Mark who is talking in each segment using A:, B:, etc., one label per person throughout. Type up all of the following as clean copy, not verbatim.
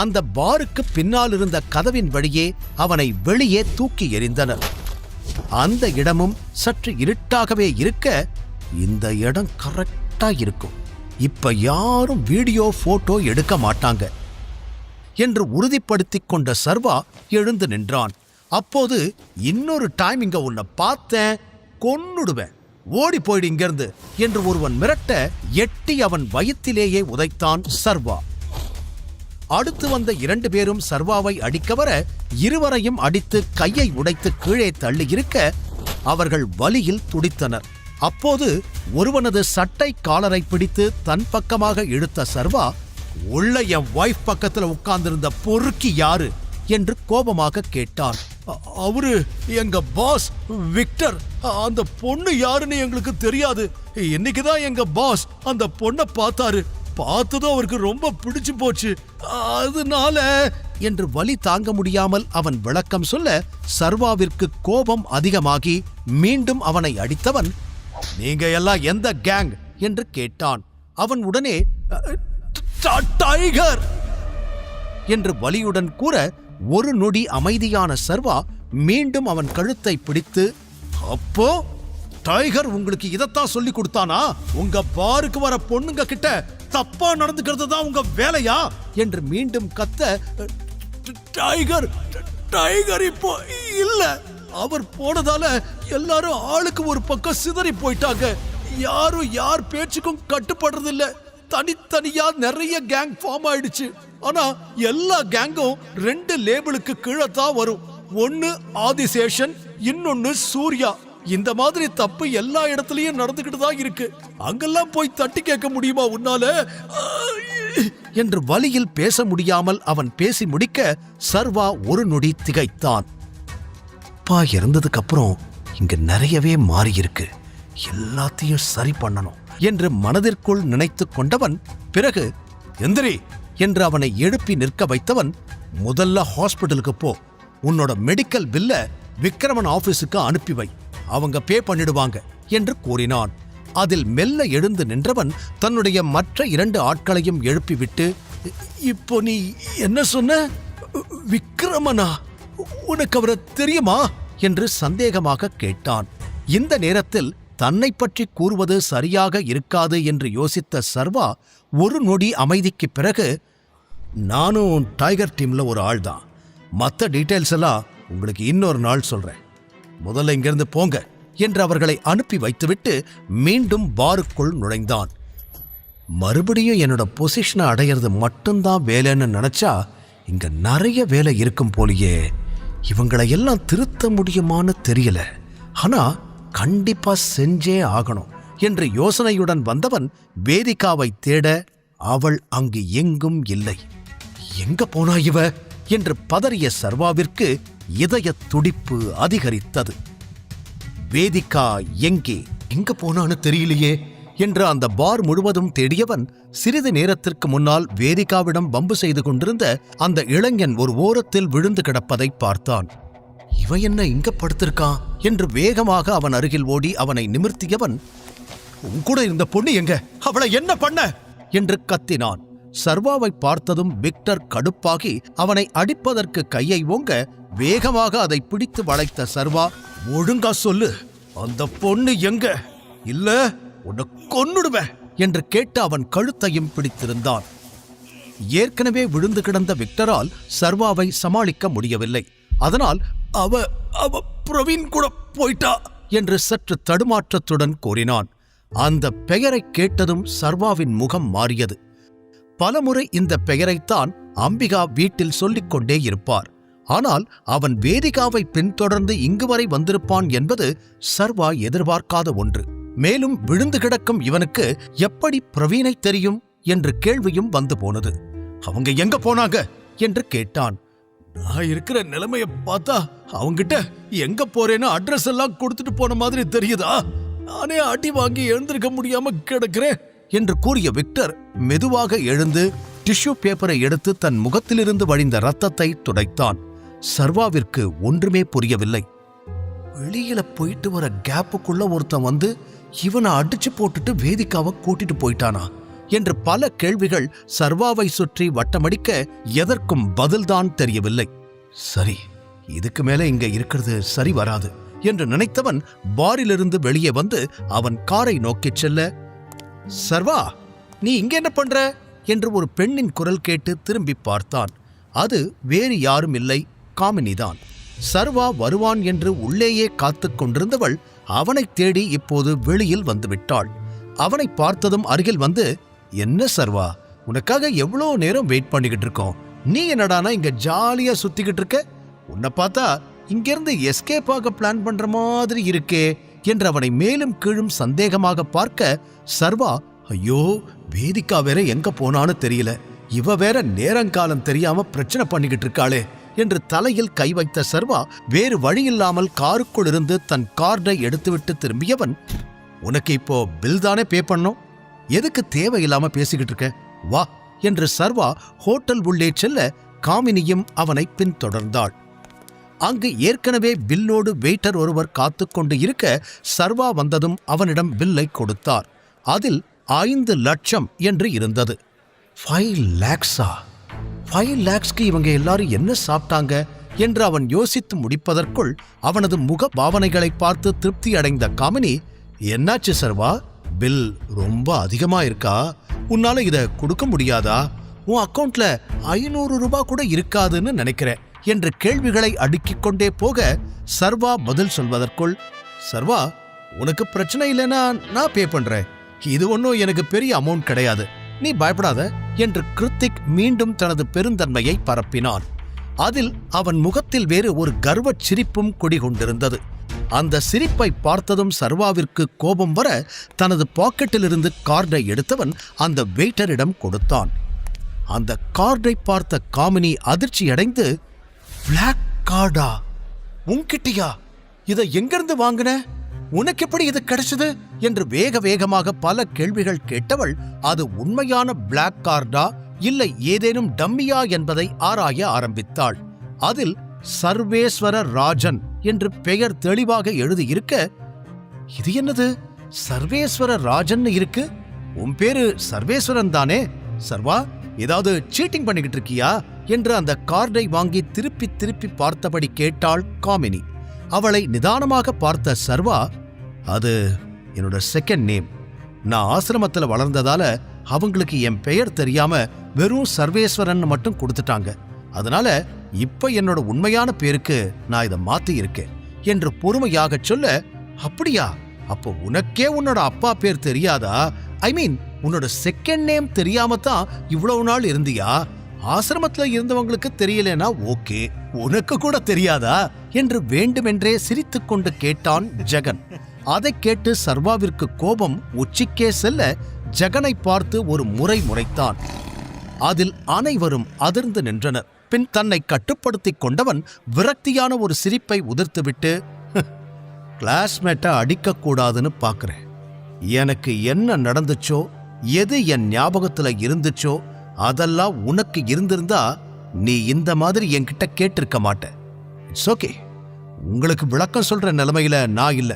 A: அந்த பாருக்கு பின்னால் இருந்த கதவின் வழியே அவனை வெளியே தூக்கி எறிந்தனர். அந்த இடமும் சற்று இருட்டாகவே இருக்க, இந்த இடம் கரெக்டா இருக்கும், இப்ப யாரும் வீடியோ போட்டோ எடுக்க மாட்டாங்க என்று உறுதிப்படுத்திக் கொண்ட சர்வா எழுந்து நின்றான். அப்போது, இன்னொரு டைம் இங்க உன்னை பார்த்தேன், கொன்னுடுவேன், ஓடி போயிடு இங்கிருந்து என்று ஒருவன் மிரட்ட எட்டி அவன் வயிற்றிலேயே உதைத்தான் சர்வா. அடுத்து வந்த 2 பேரும் சர்வாவை அடிக்க வர, இருவரையும் அடித்து கையை உடைத்து கீழே தள்ளி இருக்க அவர்கள் வலியில் துடித்தனர். அப்போது ஒருவனது சட்டை காலரை பிடித்து தன் பக்கமாக இழுத்த சர்வா, உள்ள என் வைஃப் பக்கத்துல உட்கார்ந்திருந்த பொறுக்கி யாரு என்று கோபமாக கேட்டான். அவரு எங்க பாஸ் விக்டர், அந்த பொண்ணு யாருன்னு எங்களுக்கு தெரியாது, இன்னைக்குதான் எங்க பாஸ் அந்த பொண்ணை பார்த்தாரு, பார்த்ததும் அவருக்கு ரொம்ப பிடிச்சு போச்சு, அதனால என்று வலி தாங்க முடியாமல் அவன் விளக்கம் சொல்ல, சர்வாவிற்கு கோபம் அதிகமாகி மீண்டும் அவனை அடித்தவன், நீங்க எல்லாம் எந்த கேங் என்று கேட்டான். அவன் உடனே டைகர் என்று வலியுடன் கூற, ஒரு நொடி அமைதியான சர்வா மீண்டும் அவன் கழுத்தை பிடித்து, அப்போ டைகர் உங்களுக்கு இதத்தான் சொல்லி கொடுத்தானா? உங்க பாருக்கு வர பொண்ணுங்க கிட்ட தப்பா நடந்துக்கிறது தான் உங்க வேலையா என்று மீண்டும் கத்த, டைகர் டைகர் இப்போ இல்ல, அவர் போனதால எல்லாரும் ஆளுக்கு ஒரு பக்கம் சிதறி போயிட்டாங்க, யாரும் யார் பேச்சுக்கும் கட்டுப்படுறது இல்ல, தனித்தனியா நிறைய கேங் ஃபார்ம் ஆயிடுச்சு. ஆனா எல்லா கேங்கும் 2 லேபிளுக்கு கீழே தான் வரும், ஒன்னு ஆதிசேஷன், இன்னொன்னு சூர்யா. இந்த மாதிரி தப்பு எல்லா இடத்துலயும் நடந்துகிட்டு தான் இருக்கு, அங்கெல்லாம் போய் தட்டி கேட்க முடியுமா உன்னால என்று வலியில் பேச முடியாமல் அவன் பேசி முடிக்க, சர்வா ஒரு நொடி திகைத்தான். அப்பா இறந்ததுக்கு அப்புறம் இங்க நிறையவே மாறி இருக்கு, எல்லாத்தையும் சரி பண்ணணும் என்று மனதிற்குள் நினைத்து கொண்டவன், பிறகு எந்திரி என்று அவனை எழுப்பி நிற்க வைத்தவன், முதல்ல ஹாஸ்பிட்டலுக்கு போ, உன்னோட மெடிக்கல் பில்ல விக்ரமன் ஆபீஸுக்கு அனுப்பி வை, அவங்க பே பண்ணிடுவாங்க என்று கூறினான். அதில் மெல்ல எழுந்து நின்றவன் தன்னுடைய மற்ற 2 ஆட்களையும் எழுப்பிவிட்டு, இப்போ நீ என்ன சொன்ன? விக்ரமனா? உனக்கு அவரை தெரியுமா என்று சந்தேகமாக கேட்டான். இந்த நேரத்தில் தன்னை பற்றி கூறுவது சரியாக இருக்காது என்று யோசித்த சர்வா ஒரு நொடி அமைதிக்கு பிறகு, நானும் டைகர் டீம்ல ஒரு ஆள் தான், மற்ற டீட்டெயில்ஸ் எல்லாம் உங்களுக்கு இன்னொரு நாள் சொல்றேன், முதல்ல இங்கிருந்து போங்க என்று அவர்களை அனுப்பி வைத்துவிட்டு மீண்டும் பாருக்குள் நுழைந்தான். மறுபடியும் என்னோட பொசிஷனை அடையிறது மட்டும்தான் வேலைன்னு நினைச்சா இங்க நிறைய வேலை இருக்கும் போலியே, இவங்களை எல்லாம் திருத்த முடியுமான்னு தெரியல, ஆனா கண்டிப்பா செஞ்சே ஆகணும் என்று யோசனையுடன் வந்தவன் வேதிகாவை தேட, அவள் அங்கு எங்கும் இல்லை. எங்க போனா இவ என்று பதறிய சர்வாவிற்கு இதய துடிப்பு அதிகரித்தது. வேதிகா எங்க போனான்னு தெரியலையே என்று அந்த பார் முழுவதும் தேடியவன், சிறிது நேரத்திற்கு முன்னால் வேதிகாவிடம் வம்பு செய்து கொண்டிருந்த அந்த இளைஞன் ஒரு ஓரத்தில் விழுந்து கிடப்பதை பார்த்தான். இவன் என்ன இங்க படுத்திருக்கான் என்று வேகமாக அவன் அருகில் ஓடி அவனை நிமிர்த்தியவன், உன்கூட இருந்த பொண்ணு எங்க, அவளை என்ன பண்ண என்று கத்தினான். சர்வாவை பார்த்ததும் விக்டர் கடுப்பாகி அவனை அடிப்பதற்கு கையை ஓங்க, வேகமாக அதை பிடித்து வளைத்த சர்வா, ஒழுங்கா சொல்லு, அந்த பொண்ணு எங்க, இல்ல உன்னை கொன்னுடுவேன் என்று கேட்டு அவன் கழுத்தையும் பிடித்திருந்தான். ஏற்கனவே விழுந்து கிடந்த விக்டரால் சர்வாவை சமாளிக்க முடியவில்லை. அதனால் அவ பிரவீன் கூட போயிட்டா என்று சற்று தடுமாற்றத்துடன் கூறினான். அந்த பெயரை கேட்டதும் சர்வாவின் முகம் மாறியது. பலமுறை இந்த பெயரைத்தான் அம்பிகா வீட்டில் சொல்லிக் கொண்டே இருப்பார். ஆனால் அவன் வேதிகாவை பின்தொடர்ந்து இங்கு வரை வந்திருப்பான் என்பது சர்வா எதிர்பார்க்காத ஒன்று. மேலும் விழுந்து கிடக்கும் இவனுக்கு எப்படி பிரவீனை தெரியும் என்று கேள்வியும் வந்து போனது. அவங்க எங்க போனாங்க என்று கேட்டான். நான் இருக்கிற நிலைமைய பார்த்தா அவங்கிட்ட எங்க போறேன்னு அட்ரஸ் எல்லாம் கொடுத்துட்டு போன மாதிரி தெரியுதா? நானே அடி வாங்கி எழுந்திருக்க முடியாம கிடக்கிறேன் என்று கூறிய விக்டர் மெதுவாக எழுந்து டிஷ்யூ பேப்பரை எடுத்து தன் முகத்திலிருந்து வழிந்த ரத்தத்தை துடைத்தான். சர்வாவிற்கு ஒன்றுமே புரியவில்லை. வெளியில போயிட்டு வர கேப்புக்குள்ள ஒருத்தன் வந்து இவனை அடிச்சு போட்டுட்டு வேதிகாவை கூட்டிட்டு போயிட்டானா? என்று பல கேள்விகள் சர்வாவை சுற்றி வட்டமடிக்க எதற்கும் பதில்தான் தெரியவில்லை. சரி, இதுக்கு மேல இங்க இருக்கிறது சரி வராது என்று நினைத்தவன் பாரிலிருந்து வெளியே வந்து அவன் காரை நோக்கிச் செல்ல, சர்வா, நீ இங்க என்ன பண்ற என்று ஒரு பெண்ணின் குரல் கேட்டு திரும்பி பார்த்தான். அது வேறு யாரும் இல்லை, காமினிதான். சர்வா வருவான் என்று உள்ளேயே காத்துக் கொண்டிருந்தவள் அவனை தேடி இப்போது வெளியில் வந்துவிட்டாள். அவனை பார்த்ததும் அருகில் வந்து, என்ன சர்வா, உனக்காக எவ்வளோ நேரம் வெயிட் பண்ணிக்கிட்டு இருக்கோம். நீ என்னடானா இங்க ஜாலியா சுத்திக்கிட்டு இருக்க? உன்னை பார்த்தா இங்கிருந்து எஸ்கேப் ஆக பிளான் பண்ற மாதிரி இருக்கே என்று அவனை மேலும் கீழும் சந்தேகமாக பார்க்க, சர்வா, ஐயோ, வேதிகா வேற எங்க போனான்னு தெரியல, இவ வேற நேரங்காலம் தெரியாம பிரச்சனை பண்ணிக்கிட்டு இருக்காளே என்று தலையில் கை வைத்த சர்வா வேறு வழியில்லாமல் காருக்குள் இருந்து தன் கார்டை எடுத்துவிட்டு திரும்பியவன், உனக்கு இப்போ பில் தானே பே பண்ணோம், எதுக்கு தேவையில்லாம பேசிக்கிட்டு இருக்க, வா என்று சர்வா ஹோட்டல் உள்ளே செல்ல காமினியும் அவனை பின்தொடர்ந்தாள். அங்கு ஏற்கனவே பில்லோடு வெயிட்டர் ஒருவர் காத்துக்கொண்டு இருக்க சர்வா வந்ததும் அவனிடம் பில்லை கொடுத்தார். அதில் 5 லட்சம் என்று இருந்தது. 5 lakhs-ஆ? 5 lakhs-க்கு இவங்க எல்லாரும் என்ன சாப்பிட்டாங்க என்று அவன் யோசித்து முடிப்பதற்குள் அவனது முக பாவனைகளை பார்த்து திருப்தி அடைந்த காமினி, என்னாச்சு சர்வா, பில் ரொம்ப அதிகமா இருக்கா, உன்னால இத கொடுக்க முடியாதா, உன் அக்கவுண்ட்ல 500 ரூபாய் கூட இருக்காதுன்னு நினைக்கிறேன் என்று கேள்விகளை அடுக்கிக் கொண்டே போக சர்வா பதில் சொல்வதற்குள், சர்வா, உனக்கு பிரச்சனை இல்லைன்னா நான் பே பண்றேன், இது ஒன்றும் எனக்கு பெரிய அமௌண்ட் கிடையாது, நீ பயப்படாத என்று கிருத்திக் மீண்டும் தனது பெருந்தன்மையை பரப்பினான். அதில் அவன் முகத்தில் வேறு ஒரு கர்வச் சிரிப்பும் குடிகொண்டிருந்தது. அந்த சிரிப்பை பார்த்ததும் சர்வாவிற்கு கோபம் வர தனது பாக்கெட்டிலிருந்து கார்டை எடுத்தவன் அந்த வெயிட்டரிடம் கொடுத்தான். அந்த கார்டை பார்த்த காமினி அதிர்ச்சியடைந்து, பிளாக் கார்டா, உன்கிட்டயா, இதை எங்கிருந்து வாங்கின, உனக்கு எப்படி இது கிடைச்சது என்று வேக வேகமாக பல கேள்விகள் கேட்டவள் அது உண்மையான பிளாக் கார்டா இல்லை ஏதேனும் டம்மியா என்பதை ஆராய ஆரம்பித்தாள். அதில் சர்வேஸ்வர ராஜன் என்று பெயர் தெளிவாக எழுதியிருக்க, இது என்னது, சர்வேஸ்வர ராஜன் இருக்கு, உன் பேரு சர்வேஸ்வரன் தானே சர்வா, ஏதாவது சீட்டிங் பண்ணிக்கிட்டு இருக்கியா என்று அந்த கார்டை வாங்கி திருப்பி திருப்பி பார்த்தபடி கேட்டாள் காமினி. அவளை நிதானமாக பார்த்த சர்வா, அது என்னோட செகண்ட் நேம், நான் ஆசிரமத்துல வளர்ந்ததால அவங்களுக்கு என் பெயர் தெரியாம வெறும் சர்வேஸ்வரன் மட்டும் கொடுத்துட்டாங்க, அதனால இப்ப என்னோட உண்மையான பேருக்கு நான் இதை மாத்தி இருக்கேன் என்று பொறுமையாக சொல்ல, அப்படியா, அப்போ உனக்கே உன்னோட அப்பா பேர் தெரியாதா, ஐ மீன் உன்னோட செகண்ட் நேம் தெரியாம தான் இவ்வளவு நாள் இருந்தியா, ஆசிரமத்துல இருந்தவங்களுக்கு தெரியலனா ஓகே, உனக்கு கூட தெரியாதா என்று வேண்டுமென்றே சிரித்துக் கொண்டு கேட்டான் ஜெகன். அதை கேட்டு சர்வாவிற்கு கோபம் உச்சிக்கே செல்ல ஜெகனை பார்த்து ஒரு முறை முறைத்தான். அதில் அனைவரும் அதிர்ந்து நின்றனர். பின் தன்னை கட்டுப்படுத்திக் கொண்டவன் விரக்தியான ஒரு சிரிப்பை உதிர்த்துவிட்டு, கிளாஸ்மேட்டை அடிக்கக்கூடாதுன்னு பார்க்கிறேன், எனக்கு என்ன நடந்துச்சோ, எது என் ஞாபகத்துல இருந்துச்சோ அதெல்லாம் உனக்கு இருந்திருந்தா நீ இந்த மாதிரி என்கிட்ட கேட்டிருக்க மாட்ட. இட்ஸ் ஓகே, உங்களுக்கு விளக்கம் சொல்ற நிலைமையில நான் இல்ல,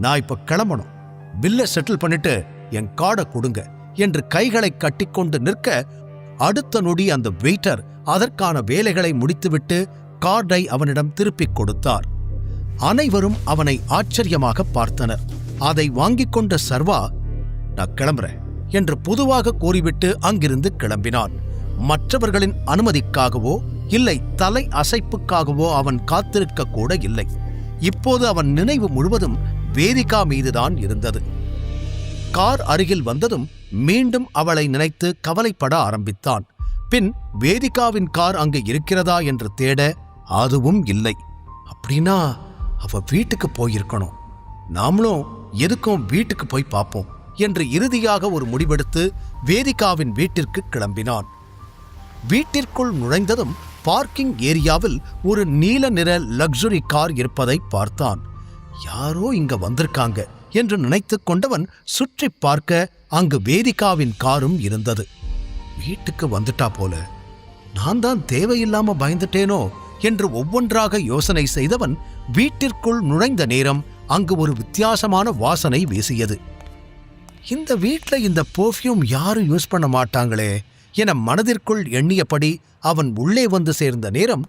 A: நான் இப்ப கிளம்பணும், பில்லை செட்டில் பண்ணிட்டு என் கார்டை கொடுங்க என்று கைகளை கட்டிக்கொண்டு நிற்க அடுத்த நொடி அந்த வெயிட்டர் அதற்கான வேலைகளை முடித்துவிட்டு கார்டை அவனிடம் திருப்பிக் கொடுத்தார். அனைவரும் அவனை ஆச்சரியமாக பார்த்தனர். அதை வாங்கிக் கொண்ட சர்வா, நான் கிளம்புறேன் என்று பொதுவாக கூறிவிட்டு அங்கிருந்து கிளம்பினான். மற்றவர்களின் அனுமதிக்காகவோ இல்லை தலை அசைப்புக்காகவோ அவன் காத்திருக்க கூட இல்லை. இப்போது அவன் நினைவு முழுவதும் வேதிகா மீதுதான் இருந்தது. கார் அருகில் வந்ததும் மீண்டும் அவளை நினைத்து கவலைப்பட ஆரம்பித்தான். பின் வேதிகாவின் கார் அங்கு இருக்கிறதா என்று தேட அதுவும் இல்லை. அப்படின்னா அவ வீட்டுக்கு போயிருக்கணும், நாமளும் எதுக்கும் வீட்டுக்கு போய் பார்ப்போம் என்று இறுதியாக ஒரு முடிவெடுத்து வேதிகாவின் வீட்டிற்கு கிளம்பினான். வீட்டிற்குள் நுழைந்ததும் பார்க்கிங் ஏரியாவில் ஒரு நீல நிற லக்ஸுரி கார் இருப்பதை பார்த்தான். யாரோ இங்க வந்திருக்காங்க என்று நினைத்துக் கொண்டவன் சுற்றி பார்க்க அங்கு வேதிகாவின் காரும் இருந்தது. வீட்டுக்கு வந்துட்டா போல, நான் தான் தேவையில்லாம பயந்துட்டேனோ என்று ஒவ்வொன்றாக யோசனை செய்தவன் வீட்டிற்குள் நுழைந்த நேரம் அங்கு ஒரு வித்தியாசமான வாசனை வீசியது. இந்த வீட்ல இந்த பெர்ஃப்யூம் யாரும் யூஸ் பண்ண மாட்டாங்களே என மனதிற்குள் எண்ணியபடி அவன் உள்ளே வந்து சேர்ந்த நேரம்,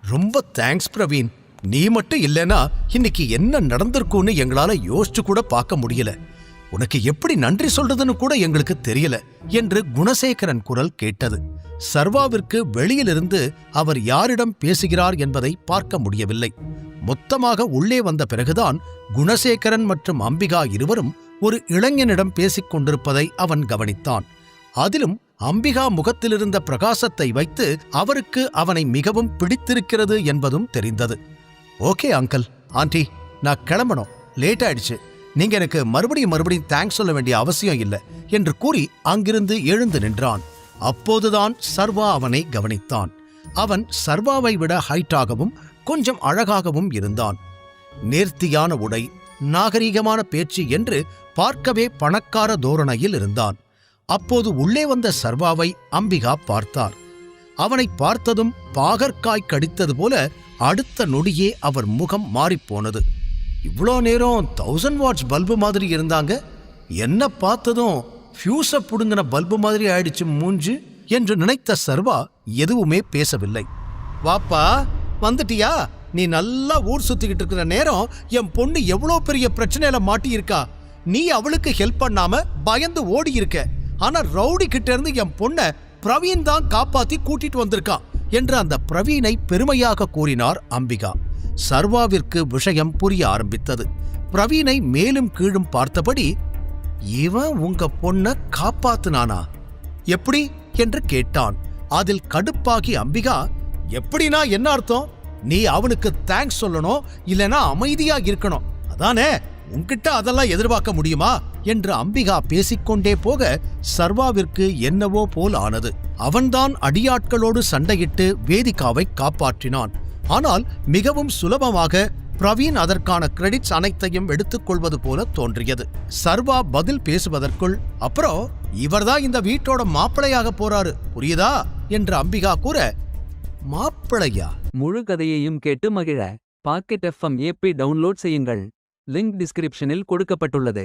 A: ரொம்ப தேங்க்ஸ் பிரவீன், நீ மட்டும் இல்லைனா இன்னைக்கு என்ன நடந்திருக்கும்னு எங்களால யோசிச்சு கூட பார்க்க முடியல. உனக்கு எப்படி நன்றி சொல்றதுன்னு கூட எங்களுக்கு தெரியல என்று குணசேகரன் குரல் கேட்டது. சர்வாவிற்கு வெளியிலிருந்து அவர் யாரிடம் பேசுகிறார் என்பதை பார்க்க முடியவில்லை. மொத்தமாக உள்ளே வந்த பிறகுதான் குணசேகரன் மற்றும் அம்பிகா இருவரும் ஒரு இளைஞனிடம் பேசிக் கொண்டிருப்பதை அவன் கவனித்தான். அதிலும் அம்பிகா முகத்திலிருந்த பிரகாசத்தை வைத்து அவருக்கு அவனை மிகவும் பிடித்திருக்கிறது என்பதும் தெரிந்தது. ஓகே அங்கிள், ஆண்டி, நான் கிளம்பணும், லேட் ஆயிடுச்சு. நீங்க எனக்கு மறுபடியும் தேங்க்ஸ் சொல்ல வேண்டிய அவசியம் இல்லை என்று கூறி அங்கிருந்து எழுந்து நின்றான். அப்போதுதான் சர்வா அவனை கவனித்தான். அவன் சர்வாவை விட ஹைட்டாகவும் கொஞ்சம் அழகாகவும் இருந்தான். நேர்த்தியான உடை, நாகரீகமான பேச்சு என்று பார்க்கவே பணக்கார தோரணையில் இருந்தான். அப்போது உள்ளே வந்த சர்வாவை அம்பிகா பார்த்தார். அவனை பார்த்ததும் பாகற்காய் கடித்தது போல அடுத்த நொடியே அவர் முகம் மாறிப்போனது. இவ்வளோ நேரம் 1000 வாட்ஸ் பல்பு மாதிரி இருந்தாங்க, என்ன பார்த்ததும் ஃபியூஸை புடுங்கின பல்பு மாதிரி ஆயிடுச்சு மூஞ்சு என்று நினைத்த சர்வா எதுவுமே பேசவில்லை. வாப்பா, வந்துட்டியா? நீ நல்லா ஊர் சுத்திக்கிட்டு இருக்கிற நேரம் என் பொண்ணு எவ்வளோ பெரிய பிரச்சனையில மாட்டியிருக்கா. நீ அவளுக்கு ஹெல்ப் பண்ணாம பயந்து ஓடி இருக்க. ஆனா ரவுடி கிட்ட இருந்து என் பொண்ணை பிரவீன் தான் காப்பாத்தி கூட்டிட்டு வந்திருக்கான் என்று அந்த பிரவீனை பெருமையாக கூறினார் அம்பிகா. சர்வாவிற்கு விஷயம் புரிய ஆரம்பித்தது. பிரவீனை மேலும் கீழும் பார்த்தபடி, இவன் உங்க பொண்ண காப்பாத்துனானா, எப்படி என்று கேட்டான். அதில் கடுப்பாகி அம்பிகா, எப்படினா என்ன அர்த்தம்? நீ அவனுக்கு தேங்க்ஸ் சொல்லணும், இல்லனா அமைதியா இருக்கணும், அதானே? உன்கிட்ட அதெல்லாம் எதிர்பார்க்க முடியுமா என்று அம்பிகா பேசிக்கொண்டே போக சர்வாவிற்கு என்னவோ போல் ஆனது. அவன்தான் அடியாட்களோடு சண்டையிட்டு வேதிகாவை காப்பாற்றினான். ஆனால் மிகவும் சுலபமாக பிரவீன் அதற்கான கிரெடிட்ஸ் அனைத்தையும் எடுத்துக்கொள்வது போல தோன்றியது. சர்வா பதில் பேசுவதற்குள், அப்புறம் இவர்தான் இந்த வீட்டோட மாப்பிளையாக போறாரு, புரியுதா என்று அம்பிகா கூற, மாப்பிளையா?
B: முழு கதையையும் கேட்டு மகிழ பாக்கெட் FM ஆப்பை டவுன்லோட் செய்யுங்கள். லிங்க் டிஸ்கிரிப்ஷனில் கொடுக்கப்பட்டுள்ளது.